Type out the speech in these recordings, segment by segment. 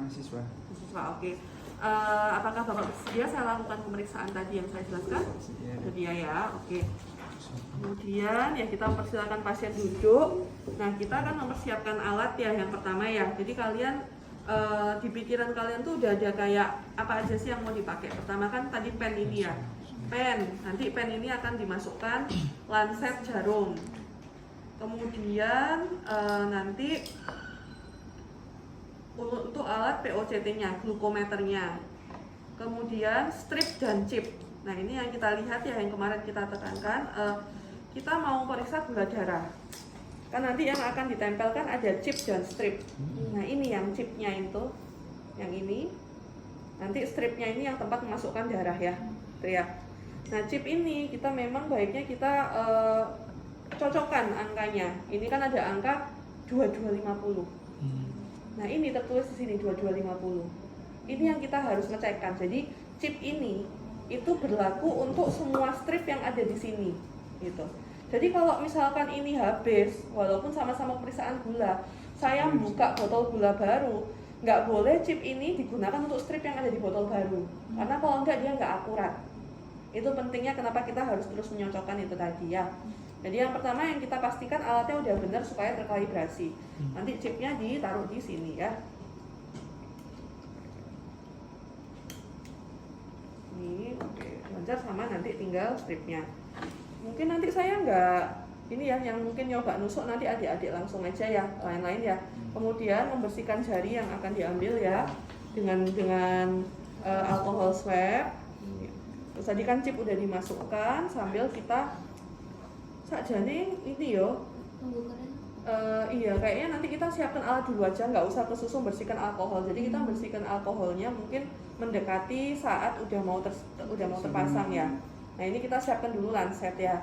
Mahasiswa. Mahasiswa, oke. Apakah Bapak bersedia saya lakukan pemeriksaan tadi yang saya jelaskan? Bersedia ya, oke. Kemudian ya kita mempersilakan pasien duduk. Nah kita akan mempersiapkan alat ya yang pertama ya. Jadi kalian di pikiran kalian tuh udah ada kayak apa aja sih yang mau dipakai. Pertama kan tadi pen ini ya, pen. Nanti pen ini akan dimasukkan lancet jarum. Kemudian nanti untuk alat POCT-nya, glukometernya. Kemudian strip dan chip. Nah ini yang kita lihat ya, yang kemarin kita tekankan. Kita mau periksa gula darah. Kan nanti yang akan ditempelkan ada chip dan strip. Nah ini yang chipnya itu, yang ini. Nanti stripnya ini yang tempat memasukkan darah ya, gitu ya. Nah chip ini kita memang baiknya kita cocokkan angkanya. Ini kan ada angka 2250. Nah ini tertulis di sini 2250. Ini yang kita harus ngecekkan. Jadi chip ini itu berlaku untuk semua strip yang ada di sini, gitu. Jadi kalau misalkan ini habis, walaupun sama-sama pemeriksaan gula, saya buka botol gula baru, nggak boleh chip ini digunakan untuk strip yang ada di botol baru, karena kalau enggak dia nggak akurat. Itu pentingnya kenapa kita harus terus menyocokkan itu tadi ya. Jadi yang pertama yang kita pastikan alatnya udah benar supaya terkalibrasi. Nanti chipnya ditaruh di sini ya. Ini oke, lancar sama nanti tinggal stripnya. Mungkin nanti saya nggak ini ya, yang mungkin nyoba nusuk nanti adik-adik langsung aja ya, lain-lain ya. Kemudian membersihkan jari yang akan diambil ya dengan alkohol swab. Terus tadi kan chip udah dimasukkan sambil kita sakjane ini yo. Iya, kayaknya nanti kita siapkan alat dulu aja, nggak usah kesusu bersihkan alkohol. Jadi kita bersihkan alkoholnya mungkin mendekati saat udah mau terpasang ya. Nah ini kita siapkan dulu lancet ya.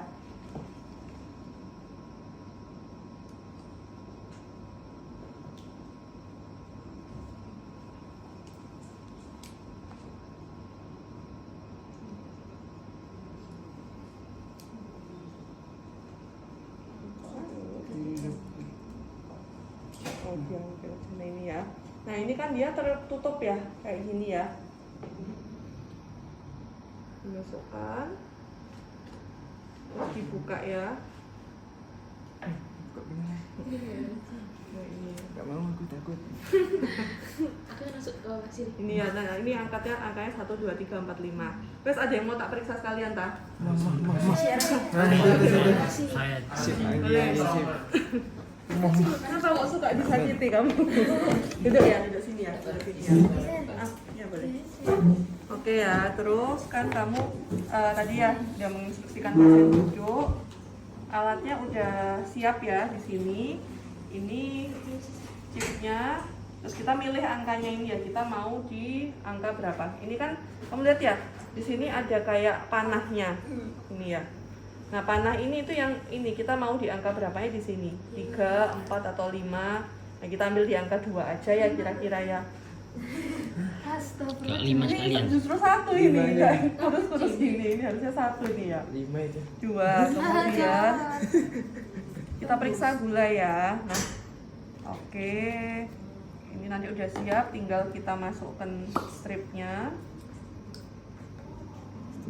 Nah ini ya. Nah ini kan dia tertutup ya, kayak gini ya. Dimasukkan, terus dibuka ya. Kok gimana? Nah ini. Gak mau, aku takut. Aku masuk ke sini. Ini ya, nah ini angkanya 1, 2, 3, 4, 5. Terus ada yang mau tak periksa sekalian tak? Saya Kenapa kok suka disakiti kamu? Duduk ya, duduk sini ya. Duduk sini ya. Ya boleh. Oke ya, terus kan kamu tadi ya udah menginstruksikan pasien duduk. Alatnya udah siap ya di sini. Ini chipnya. Terus kita milih angkanya ini ya. Kita mau di angka berapa? Ini kan kamu lihat ya, di sini ada kayak panahnya. Ini ya. Nah panah ini itu yang ini kita mau di angka berapanya di sini 3, 4 atau 5. Nah kita ambil di angka 2 aja ya kira-kira ya. Astagfirullah. 5 sekalian. Justru 1 ini kan kurus-kurus gini, ini harusnya 1 ini ya. 5 itu. 2 kemudian kita periksa gula ya. Nah oke, ini nanti udah siap, tinggal kita masukkan stripnya.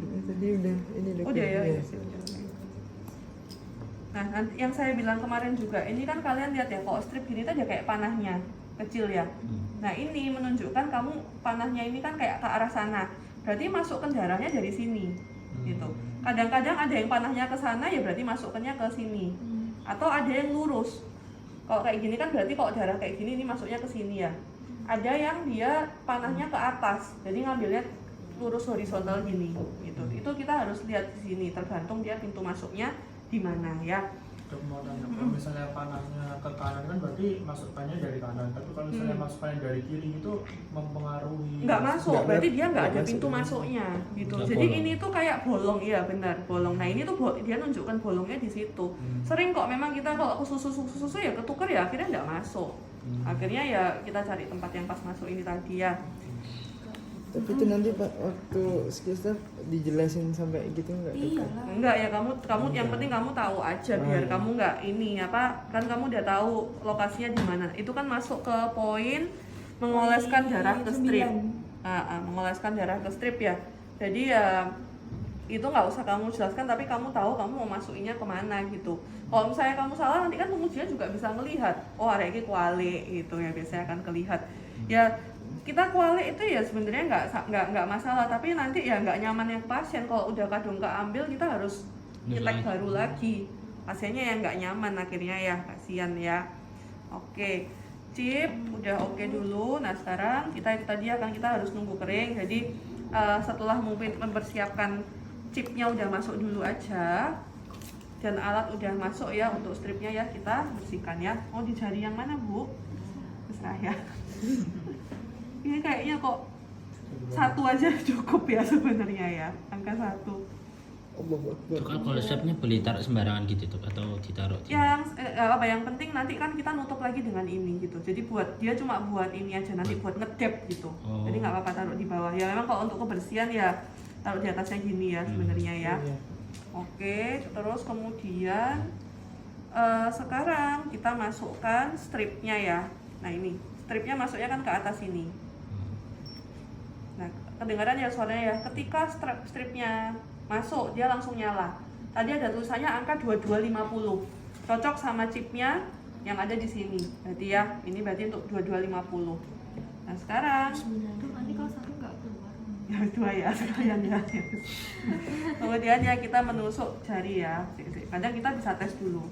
Tadi udah ini udah. Udah ya, udah. Nah, nanti yang saya bilang kemarin juga, ini kan kalian lihat ya, kalau strip gini tuh ada kayak panahnya, kecil ya. Nah, ini menunjukkan kamu panahnya ini kan kayak ke arah sana. Berarti masukkan darahnya dari sini, gitu. Kadang-kadang ada yang panahnya ke sana, ya berarti masukkannya ke sini. Atau ada yang lurus. Kalau kayak gini kan berarti kalau darah kayak gini, ini masuknya ke sini ya. Ada yang dia panahnya ke atas, jadi ngambilnya lurus horizontal gini, gitu. Itu kita harus lihat di sini, tergantung dia pintu masuknya di mana ya. Mau tanya, kalau misalnya panahnya ke kanan kan berarti masukannya dari kanan, tapi kalau misalnya masukannya dari kiri itu mempengaruhi. Nggak masuk, berarti dia nggak ada masuk. pintu masuknya gitu. Nggak Jadi bolong. ini tuh kayak bolong, iya benar bolong. Nah ini tuh dia nunjukkan bolongnya di situ. Sering kok memang kita kalau ke susu ya ketuker ya akhirnya nggak masuk. Akhirnya ya kita cari tempat yang pas masuk ini tadi ya. Tapi itu nanti Pak waktu skistar dijelasin sampai gitu nggak? Iya. Enggak ya, kamu yang penting kamu tahu aja biar kamu nggak ini apa, kan kamu udah tahu lokasinya di mana. Itu kan masuk ke poin mengoleskan darah ke strip. Mengoleskan darah ke strip ya. Jadi ya itu nggak usah kamu jelaskan, tapi kamu tahu kamu mau masukinnya kemana gitu. Kalau misalnya kamu salah, nanti kan pengujian juga bisa melihat, oh arek iki kuali gitu ya, biasanya akan kelihat. Ya kita kuali itu ya sebenarnya nggak masalah, tapi nanti ya nggak nyaman yang pasien. Kalau udah kadung keambil, kita harus nyetek baru lagi. Pasiennya yang nggak nyaman akhirnya ya, kasihan ya. Oke, chip udah oke dulu. Nah sekarang kita harus nunggu kering. Jadi setelah mungkin mempersiapkan chipnya udah masuk dulu aja dan alat udah masuk ya untuk stripnya ya, kita bersihkan ya. Oh di jari yang mana Bu? Terserah ya. Ini kayaknya kok satu aja cukup ya sebenarnya ya, angka 1. Itu kan kalau stripnya boleh taruh sembarangan gitu tuh atau ditaruh yang penting nanti kan kita nutup lagi dengan ini gitu. Jadi dia cuma buat ini aja, nanti buat ngedep gitu. Jadi nggak apa-apa taruh di bawah. Ya memang kalau untuk kebersihan ya taruh di atasnya gini ya sebenarnya ya. Oke, terus kemudian sekarang kita masukkan stripnya ya. Nah ini stripnya masuknya kan ke atas ini. Nah kedengaran ya suaranya ya. Ketika stripnya masuk dia langsung nyala. Tadi ada tulisannya angka 2250. Cocok sama chipnya yang ada di sini. Berarti ya ini berarti untuk 2250. Nah sekarang Nanti kalau satu nggak keluar. ya dua ya sekalian ya. Kemudian ya kita menusuk jari ya. Kadang kita bisa tes dulu.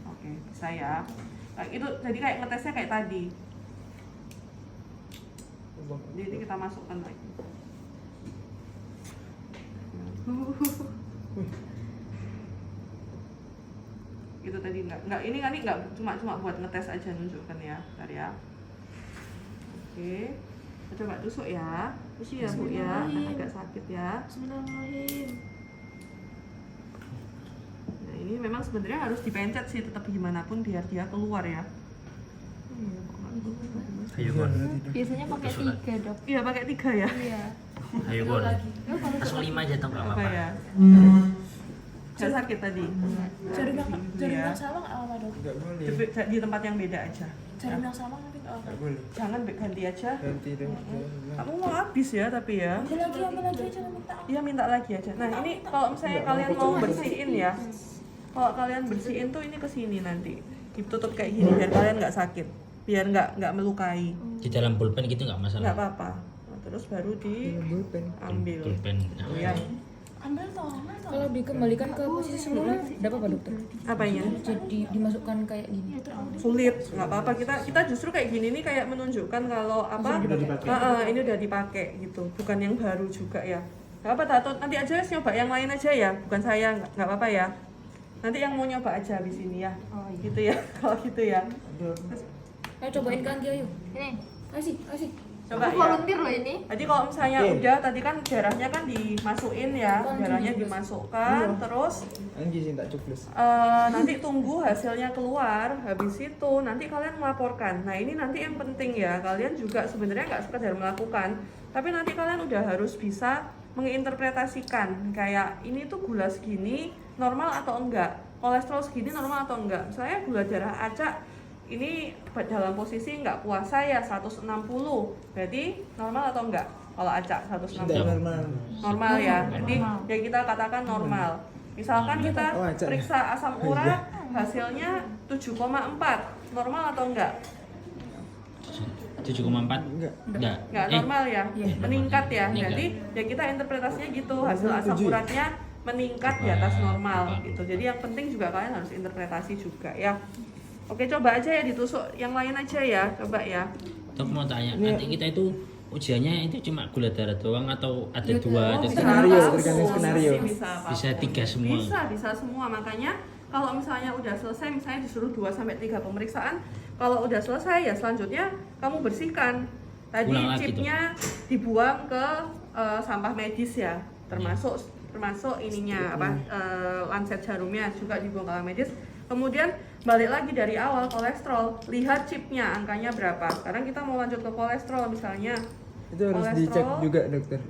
Oke bisa ya. Nah, itu jadi kayak ngetesnya kayak tadi. Jadi kita masukkan lagi. Itu tadi enggak ini enggak cuma buat ngetes aja, nunjukkan ya. Bentar ya. Oke. Kita coba tusuk ya. Tusuk ya Bu ya. Agak sakit ya. Bismillahirrahmanirrahim. Nah, ini memang sebenarnya harus dipencet sih, tetap gimana pun biar dia keluar ya. Ayo Gon. Biasanya pakai 3 dok. Iya, pakai 3 ya. Iya. Ayo Gon. Langsung 5 aja tuh nggak Apa apa-apa. ya? Saya sakit tadi. Jarum Ya. yang sama nggak apa dok? Nggak boleh. Di tempat yang beda aja. Jarum yang sama nanti nggak apa? Nggak boleh. Jangan ganti aja. Ganti dong. Kamu mau habis ya tapi ya. Ambil lagi aja minta. Iya minta lagi aja. Nah ini kalau misalnya kalian mau bersihin ya, kalau kalian bersihin tuh ini ke sini nanti, ditutup kayak gini biar kalian nggak sakit, biar nggak melukai, Di dalam pulpen gitu nggak masalah. nggak apa-apa. Nah, terus baru diambil. Pulpen. Ya. Ambil toh. Kalau dikembalikan ke posisi semula, dapat apa dokter? Apanya? Jadi dimasukkan kayak gini. Sulit, nggak apa-apa. Kita justru kayak gini nih kayak menunjukkan kalau apa? Ini udah dipakai gitu, bukan yang baru juga ya. Nggak apa, atau nanti aja nyoba yang lain aja ya, bukan saya, nggak apa-apa ya. Nanti yang mau nyoba aja habis ini ya, gitu ya. Kalau gitu ya. Ayo cobain kan dia yuk. Ini. Kasih. Coba Aku ya. volunteer loh ini. Jadi kalau misalnya udah tadi kan darahnya kan dimasukin ya, darahnya dimasukkan, terus Anjir sih tak cuples. nanti tunggu hasilnya keluar. Habis itu nanti kalian melaporkan. Nah ini nanti yang penting ya, kalian juga sebenarnya nggak sekedar melakukan, tapi nanti kalian udah harus bisa menginterpretasikan kayak ini tuh gula segini normal atau enggak, kolesterol segini normal atau enggak. Misalnya gula darah acak ini dalam posisi nggak puasa ya 160, berarti normal atau enggak? Kalau acak 160 Tidak normal. normal ya, jadi ya kita katakan normal. Misalkan kita Oh, acak. periksa asam urat hasilnya 7,4, normal atau enggak? 7,4 Enggak. enggak. Nggak normal ya, meningkat ya. Meningkat. Jadi ya kita interpretasinya gitu, hasil asam uratnya meningkat di atas normal gitu. Jadi yang penting juga kalian harus interpretasi juga ya. Oke, coba aja ya ditusuk yang lain aja ya, coba ya. Dok mau tanya, nanti kita itu ujiannya itu cuma gula darah doang atau ada Iya, 2 atau bisa. 3? Skenario, apapun, tergantung skenario. Bisa, apapun. Bisa 3 semua. Bisa semua. Makanya kalau misalnya udah selesai, misalnya disuruh 2-3 pemeriksaan, kalau udah selesai ya selanjutnya kamu bersihkan. Tadi Ulang lagi chipnya dibuang ke sampah medis ya, termasuk ininya apa lancet jarumnya juga dibuang ke medis. Kemudian balik lagi dari awal kolesterol, lihat chipnya angkanya berapa. Sekarang kita mau lanjut ke kolesterol misalnya. Itu harus Kolesterol. dicek juga dokter.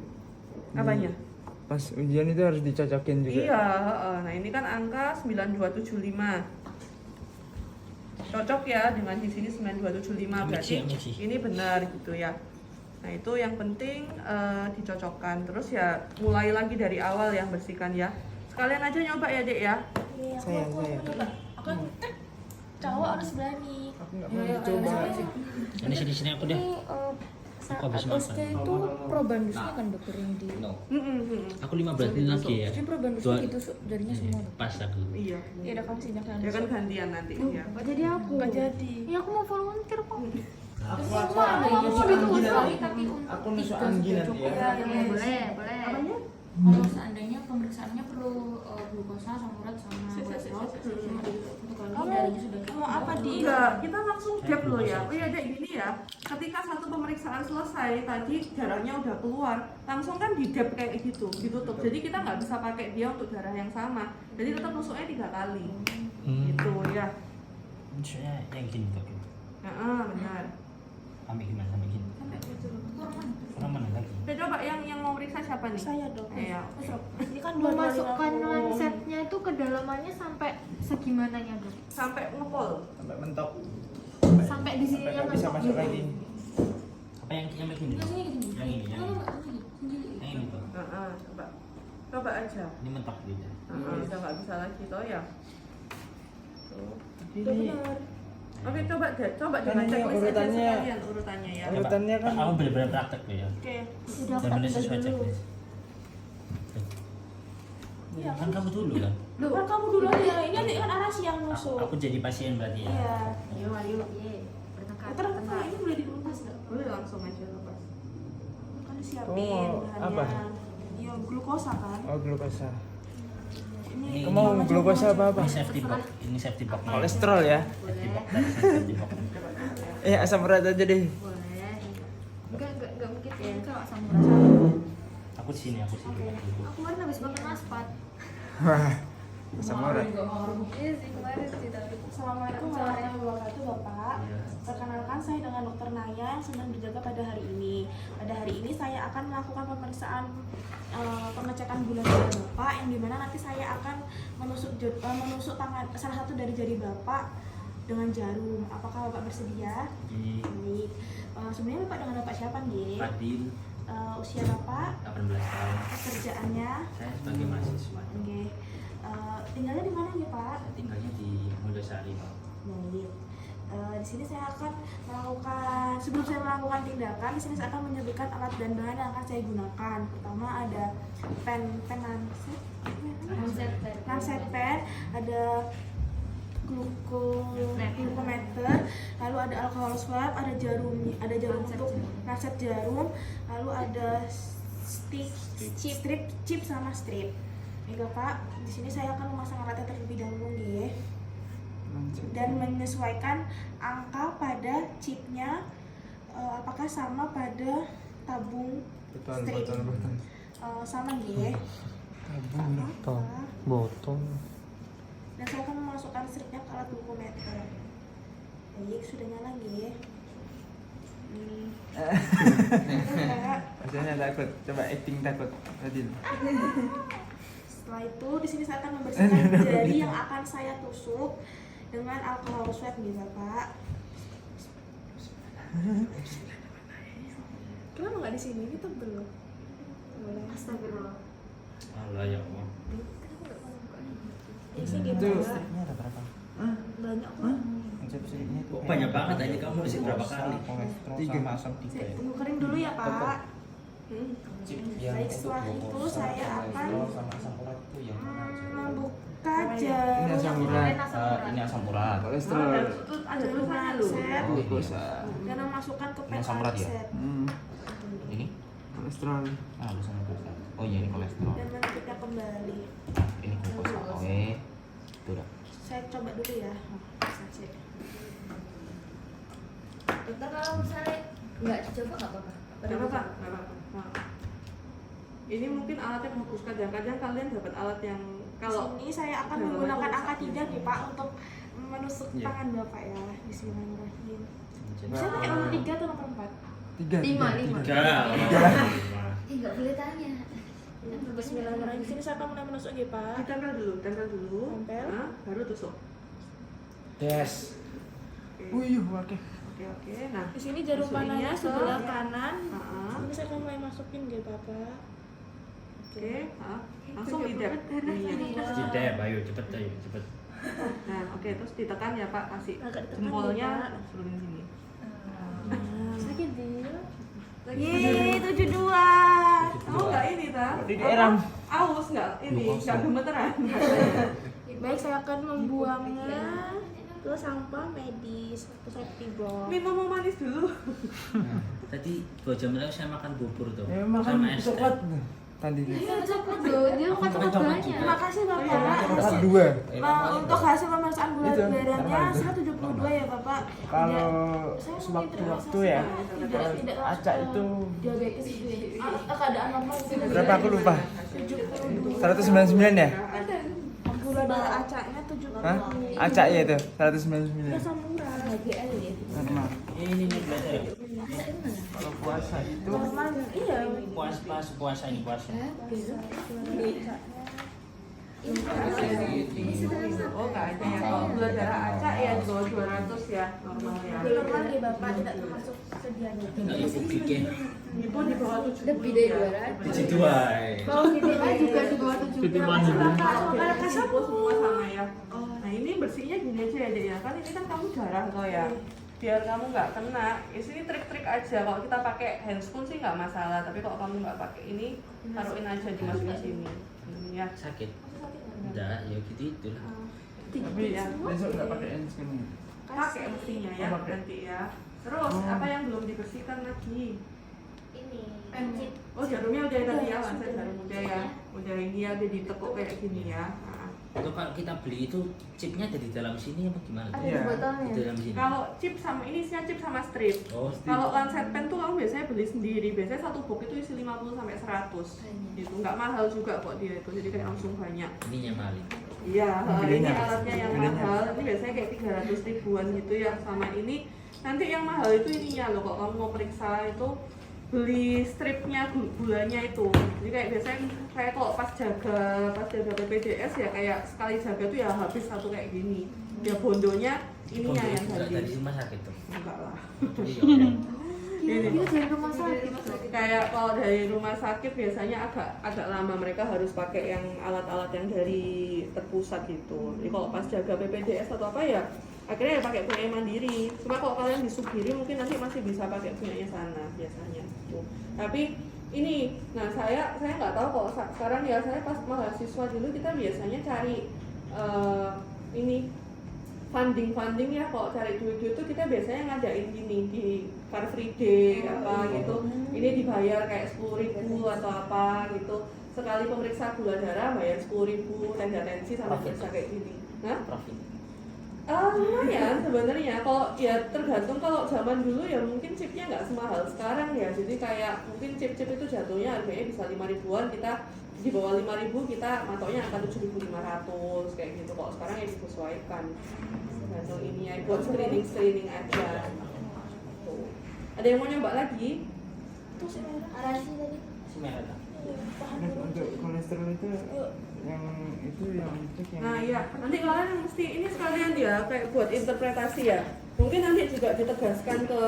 Apanya? Pas ujian itu harus dicocokin juga. Iya, nah ini kan angka 9275. cocok ya dengan di sini 9275 berarti Ameci. ini benar gitu ya. Nah itu yang penting dicocokkan. Terus ya mulai lagi dari awal ya bersihkan ya. Sekalian aja nyoba ya dek ya. Iya, Saya. coba. Aku yang cowok harus berani. Aku nggak mau dicoba. Ini sini aku deh. Ini Aku habis saat makan. SK itu probandusnya kan dokter yang di. Aku 15 menit lagi ya. Jadi probandusnya Dua- ditusuk jarinya semua. Dok. Pas aku. Iya. Ya udah kamu sini jangan. Ya kan gantian nanti ya. Gak jadi aku. Nggak jadi. Ya aku mau volunteer kok. Aku mau anggi nanti. tapi untuk Aku nusuk tiga anggi sudah nanti cukup. ya. Boleh, boleh. Apanya? Kalau seandainya pemeriksaannya perlu glukosa, asam urat, sama kolesterol, cuma untuk kali darahnya sudah cukup. Mau apa di? Enggak, kita langsung gap loh ya. Oh iya dek gini ya. Ketika satu pemeriksaan selesai, tadi darahnya udah keluar, langsung kan di gap kayak gitu, ditutup. Jadi kita nggak bisa pakai dia untuk darah yang sama. Jadi tetap nusuknya 3 kali. Gitu ya. Maksudnya yang gini tuh. Nah, benar. Sampai gimana sampai gini? Kurang mana lagi? Kita coba yang mau periksa siapa nih? Saya dong. Iya. Ini kan Memasukkan 250. lancetnya itu kedalamannya sampai segimananya dok? Sampai ngepol. Sampai mentok. Sampai di sini Sampai yang nggak bisa masuk lagi. Apa yang begini? Yang ini gini. Yang ini, yang ini. Sendiri. Yang ini tuh. Coba. Coba aja. Ini mentok gitu. Udah nggak bisa lagi toh ya. Tuh. Ini Oke, coba deh, coba Kan dengan ini checklist aja urutannya- sekalian urutannya ya. urutannya kan Aku bener-bener praktek tuh ya. Oke. sudah Dan bener sesuai praktek dulu. checklist. Iya, Kan kamu dulu kan? Loh, kan kamu dulu aja. Ini nanti kan Aras yang nusuk. Aku jadi pasien berarti ya. Iya. Ayo, ayo, ye. Bertengkar, Terus bertengkar. ini boleh dilepas nggak? Boleh langsung aja lepas. Kan siapin Oh, bahannya. apa? Iya, glukosa kan. oh glukosa. Ini Kamu mau glukosa apa? Ini safety box. Ini safety box. Kolesterol ya. Safety box. Safety box. Asam urat aja deh. Boleh. Enggak mungkin ya kalau asam urat. Aku di sini, aku di sini. Aku kemarin habis makan aspat. Wah, asam urat. Iya sih kemarin sih tapi. Assalamualaikum warahmatullahi wabarakatuh Bapak. Iya. Perkenalkan saya dengan Dr. Naya yang sedang berjaga pada hari ini. Pada hari ini saya akan melakukan pemeriksaan pengecekan gula darah Bapak, yang dimana nanti saya akan menusuk tangan salah satu dari jari Bapak dengan jarum. Apakah Bapak bersedia? Di Baik. Sebenarnya Bapak dengan Bapak siapa nih? Fadil, Usia Bapak, 18 tahun. pekerjaannya, Saya sebagai mahasiswa. oke. Tinggalnya di mana ya Pak? Saya tinggalnya di Mulyasari, Pak. Baik. Di sini saya akan melakukan, sebelum saya melakukan tindakan, di sini saya akan menyebutkan alat dan bahan yang akan saya gunakan. Pertama ada pen lancet pen, ada glukometer, lalu ada alkohol swab, ada jarum untuk lancet jarum, lalu ada strip sama strip. Nih Bapak, di sini saya akan memasang alatnya terlebih dahulu nggih. Dan menyesuaikan angka pada chipnya, apakah sama pada tabung strip. Sama nggih. Botol. Dan saya akan memasukkan stripnya ke alat glukometer. Baik, sudah nyala nggih. Bapak. Rasanya takut. Coba acting takut. Fadil. Setelah itu di sini saya akan membersihkan jari yang akan saya tusuk dengan alkohol swab nih Bapak. Kenapa nggak di sini? Ini tebel loh. Boleh. Astagfirullah. Allah ya Allah. Ini sih Itu gimana? stripnya ada berapa? Banyak kok. Konsep stripnya itu Oh, banyak banget aja kamu isi berapa kali? Tiga. Saya tunggu kering dulu ya Pak. Baik, setelah itu saya akan membuka Ini asam jarum urat. Ini asam urat. Kolesterol. Itu ada tulisannya loh. lancet Glukosa. dan memasukkan ke Ini pen asam urat ya? lancet Ini? Kolesterol. Sama glukosa. Oh iya, ini kolesterol. dan menutupnya kembali. Ini glukosa. Oke. Itu udah. Saya coba dulu ya. Saja. Dokter kalau misalnya nggak coba nggak apa-apa. Nggak apa-apa, nggak apa-apa. Nah. Ini mungkin alatnya bagus, kadang-kadang kalian dapat alat yang kalau Sini saya akan Udah, menggunakan itu angka rusak. 3 nih Pak untuk menusuk Iya. tangan Bapak ya. Bismillahirrahmanirrahim. Bisa pakai nomor 3 atau nomor 4? Tiga. Lima. Nggak boleh tanya. Bismillahirrahmanirrahim. Di sini saya akan mulai menusuk ya Pak. ditempel dulu, tempel dulu. Tempel. Nah, baru tusuk. Yes. Wih, oke. Oke. Nah, Di sini jarum masukinnya panahnya ke- sebelah kanan. Heeh. Ini saya akan mulai masukin nggih Bapak. Oke, langsung di dab ininya. Tidak, ayo cepet ayo cepet. Nah, oke, terus ditekan ya Pak, kasih Agak ditekan jempolnya ya, Pak. suruhin sini. Sakit dia. Lagi Yeay, 72. Kamu nggak ini ta? Di Apa? daerah. Aus nggak ini, nggak gemeteran. Baik, saya akan membuangnya ke sampah medis atau safety box. Minum mau manis dulu. Tadi 2 jam lalu saya makan bubur tuh Ya makan sama es teh. coklat tadi. Iya, coklat loh. Dia makan coklat banyak. Terima kasih Bapak. Coklat 2. Untuk hasil pemeriksaan gula Itu, darahnya normal itu. 172 ya Bapak. Kalau Saya mungkin sewaktu-waktu terrealisasi, ya, Pak. tidak acak itu diabetes gitu ya. Keadaan normal gitu. berapa aku lupa. 72. 199 ya? Gula darah acaknya 70. Hah? Acak ya itu, Ya 199. sama murah. HGL ya. Normal. Ini nih belajar ya. Kalau puasa itu Normal iya. Puasa ini puasa. Oh nggak ada ya, kalau gula darah acak ya di bawah 200 ya normal ya. Normal ya Bapak, tidak termasuk sediaan. Enggak ibu bikin. Ibu di bawah 70 Lebih dari ya. 200. Puji Tuhan. Kalau kita juga di bawah 70. Kalau kasih semua sama ya. Nah ini bersihnya gini aja ya Dek ya, kan ini kan kamu darah loh ya. Biar kamu nggak kena, di sini trik-trik aja. Kalau kita pakai handscoon sih nggak masalah, tapi kalau kamu nggak pakai ini, taruhin aja dimasukin sini. Ini ya. Sakit. Enggak, ya gitu itulah. Tapi ya besok nggak pakai handscreen. pakai mestinya ya Oh, pakai. nanti ya. Terus apa yang belum dibersihkan lagi? Ini. Oh jarumnya udah tadi ya, langsung jarum udah ya. Udah ini ya, udah ditekuk kayak gini ya. Nah, Itu kalau kita beli itu chipnya ada di dalam sini apa gimana? Ada Iya. di botolnya. Di dalam sini. kalau chip sama ini isinya chip sama strip. Oh, Kalau lancet pen tuh kamu biasanya beli sendiri. Biasanya satu box itu isi 50 sampai 100. Gitu. Nggak mahal juga kok dia itu. Jadi kayak langsung banyak. ininya paling. Iya, ini Belinya. alatnya yang Belinya. mahal. Ini biasanya kayak 300 ribuan gitu ya. Sama ini nanti yang mahal itu ininya loh. Kok kamu mau periksa itu beli stripnya gulanya itu. Jadi kayak biasanya kayak kalau pas jaga BPJS ya kayak sekali jaga tuh ya habis satu kayak gini. Ya bondonya ininya yang Enggak dari habis. rumah sakit tuh. Enggak lah. Jadi ya udah. Ini Dia dari rumah sakit. kayak kalau dari rumah sakit biasanya agak lama mereka harus pakai yang alat-alat yang dari terpusat gitu. Jadi kalau pas jaga BPJS atau apa ya akhirnya ya pakai punya mandiri. Cuma kalau kalian di Sugiri mungkin nanti masih bisa pakai punyanya sana biasanya. Tuh. Tapi ini, nah saya nggak tahu kalau sekarang ya saya pas mahasiswa dulu kita biasanya cari ini funding ya, kalau cari duit tuh kita biasanya ngadain gini di Car Free Day apa gitu. Ini dibayar kayak 10.000 atau apa gitu. Sekali pemeriksa gula darah bayar 10.000, tanda tensi sama periksa kayak gini. Nah, Profit. lumayan sebenarnya. Kalau ya tergantung, kalau zaman dulu ya mungkin chipnya nggak semahal sekarang ya. Jadi kayak mungkin chip-chip itu jatuhnya harganya bisa 5 ribuan, kita di bawah 5.000 kita matoknya angka 7.500 kayak gitu. Kalau sekarang ya disesuaikan. Tergantung ini ya, buat screening aja. Tuh. Ada yang mau nyoba lagi? Itu sih merah. Arasi tadi. Si merah tak? Untuk kolesterol itu yang cek yang Nah iya, nanti kalian mesti ini sekalian ya kayak buat interpretasi ya. Mungkin nanti juga ditegaskan ke,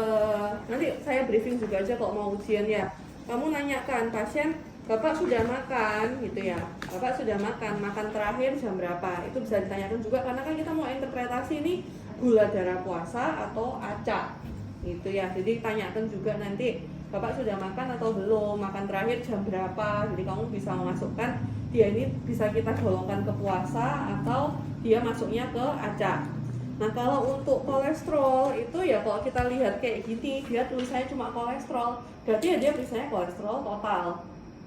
nanti saya briefing juga aja kalau mau ujian ya. Kamu nanyakan pasien, Bapak sudah makan gitu ya. Bapak sudah makan terakhir jam berapa? Itu bisa ditanyakan juga karena kan kita mau interpretasi ini gula darah puasa atau acak gitu ya. Jadi tanyakan juga nanti Bapak sudah makan atau belum, makan terakhir jam berapa. Jadi kamu bisa memasukkan dia ini bisa kita golongkan ke puasa atau dia masuknya ke acak. Nah kalau untuk kolesterol itu ya kalau kita lihat kayak gini, dia tulisannya cuma kolesterol, berarti ya dia tulisannya kolesterol total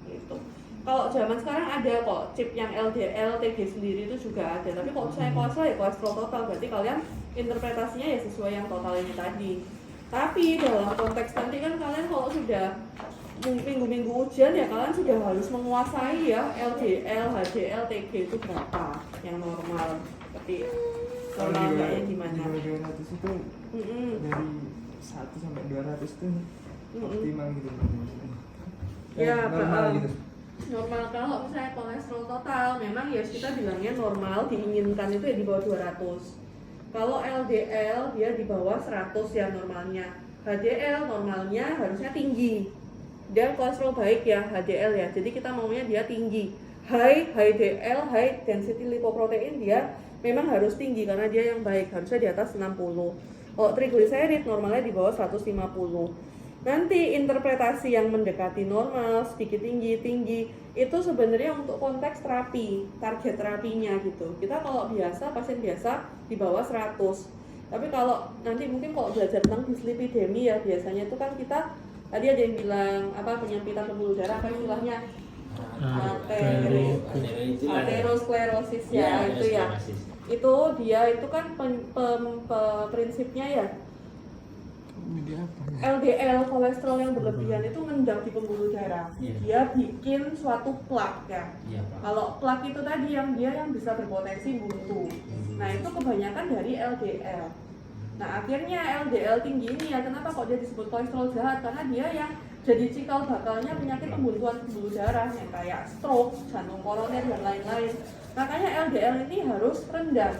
gitu. Kalau zaman sekarang ada kok chip yang LDL, TG sendiri itu juga ada. Tapi kalau misalnya kolesterol ya kolesterol total, berarti kalian interpretasinya ya sesuai yang total ini tadi. Tapi dalam konteks nanti kan kalian kalau sudah minggu-minggu ujian ya kalian sudah harus menguasai ya LDL, HDL, TG itu berapa yang normal. Seperti kalau normal di enggaknya gimana. bawah 200 itu dari 1 sampai 200 itu optimal gitu. Ya, normal gitu. Normal kalau misalnya kolesterol total memang ya kita bilangnya normal, diinginkan itu ya di bawah 200. Kalau LDL dia di bawah 100 ya normalnya. HDL normalnya harusnya tinggi. Dia kolesterol baik ya HDL ya. Jadi kita maunya dia tinggi. High HDL, high density lipoprotein dia memang harus tinggi karena dia yang baik, harusnya di atas 60. Kalau triglycerid normalnya di bawah 150. Nanti interpretasi yang mendekati normal, sedikit tinggi, itu sebenarnya untuk konteks terapi, target terapinya gitu. Kita kalau biasa, pasien biasa di bawah 100. Tapi kalau nanti mungkin kalau belajar tentang dislipidemi ya, biasanya itu kan kita, tadi ada yang bilang apa penyempitan pembuluh darah, apa istilahnya? Aterosklerosis ya, itu ya. Itu dia itu kan prinsipnya ya. Media apa ya? LDL kolesterol yang berlebihan itu ngendap di pembuluh darah. Iya. Dia bikin suatu plak ya. Iya, Pak. Kalau plak itu tadi yang bisa berpotensi buntu. Nah, itu kebanyakan dari LDL. Nah, akhirnya LDL tinggi ini ya, kenapa kok dia disebut kolesterol jahat? Karena dia yang jadi cikal bakalnya penyakit pembuluhan pembuluh darah yang kayak stroke, jantung koroner dan lain-lain. Makanya LDL ini harus rendah.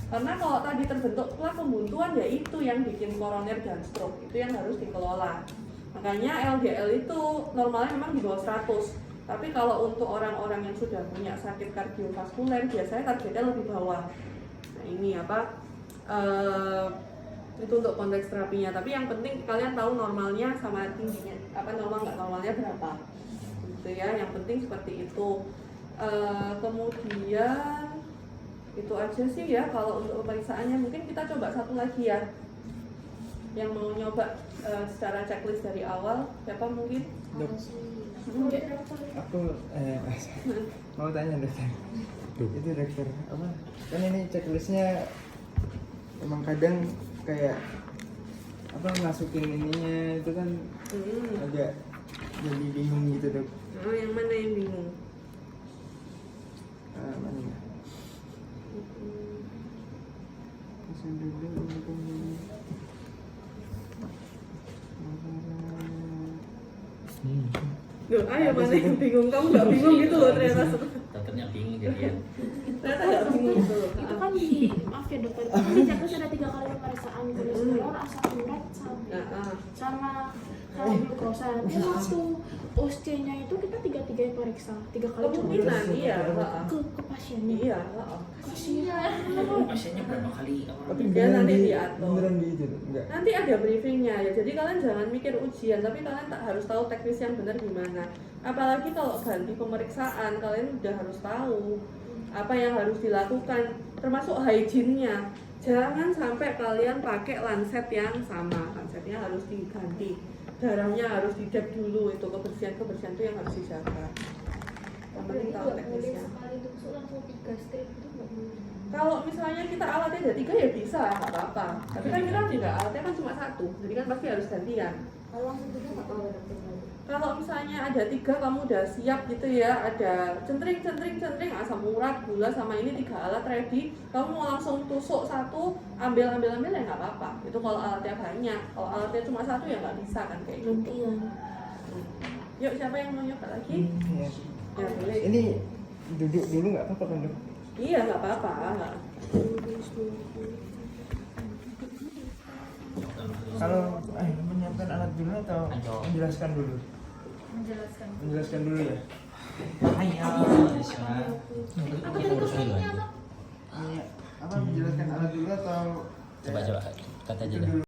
Karena kalau tadi terbentuk plak pembuntuan ya itu yang bikin koroner dan stroke, itu yang harus dikelola. Makanya LDL itu normalnya memang di bawah 100. Tapi kalau untuk orang-orang yang sudah punya sakit kardiovaskuler biasanya targetnya lebih bawah. Nah ini apa? Itu untuk konteks terapinya. Tapi yang penting kalian tahu normalnya sama tingginya, apa normal nggak normalnya berapa. Gitu ya. Yang penting seperti itu. Kemudian itu aja sih ya kalau untuk pemeriksaannya. Mungkin kita coba satu lagi ya yang mau nyoba secara checklist dari awal. Siapa mungkin? Dok, aku mau tanya dokter. Itu dokter apa? Kan ini checklistnya emang kadang kayak apa masukin ininya itu kan agak jadi bingung gitu dok. Oh, yang mana yang bingung? Mana ya? Duh, ayo mana yang bingung? Kamu nggak bingung gitu loh ternyata. Dokternya bingung jadian. Ternyata nggak bingung gitu loh. Itu kan di, maaf ya dokter, itu di checklist ada 3 kali pemeriksaan kolesterol, asam urat, sama glukosa. Nanti waktu OSCE-nya itu kita 3 yang periksa, 3 kali cuma Kemungkinan iya. ke pasiennya. Iya. Pasiennya berapa kali? Tapi Dia beneran nanti di diatur. beneran di itu Dok? Enggak. Nanti ada briefingnya ya, jadi kalian jangan mikir ujian, tapi kalian tak harus tahu teknis yang benar gimana. Apalagi kalau ganti pemeriksaan, kalian udah harus tahu apa yang harus dilakukan, termasuk hygiene-nya. Jangan sampai kalian pakai lancet yang sama, lancetnya harus diganti, darahnya harus dicek dulu, itu kebersihan itu yang harus dijaga. Yang penting tahu teknisnya. Sekali tusuk langsung 3 strip itu nggak boleh. Kalau misalnya kita alatnya ada 3 ya bisa, nggak apa-apa. Tapi kan kita tidak, alatnya kan cuma 1, jadi kan pasti harus gantian. Kalau langsung 3 nggak boleh dokter lagi. Kalau misalnya ada 3 kamu udah siap gitu ya, ada centring, asam urat, gula sama ini 3 alat ready, kamu mau langsung tusuk 1, ambil ya nggak apa-apa. Itu kalau alatnya banyak, kalau alatnya cuma 1 ya nggak bisa kan kayak gitu. Gantian. Yuk siapa yang mau nyoba lagi? Iya. Ya boleh. Ini duduk dulu nggak apa-apa kan dok? Iya nggak apa-apa. Kalau menyiapkan alat dulu atau Ayo. menjelaskan dulu? Menjelaskan. Menjelaskan dulu ya. Ayo. Kita urus dulu aja. Ini apa menjelaskan alat dulu atau Coba kata aja itu dah. dulu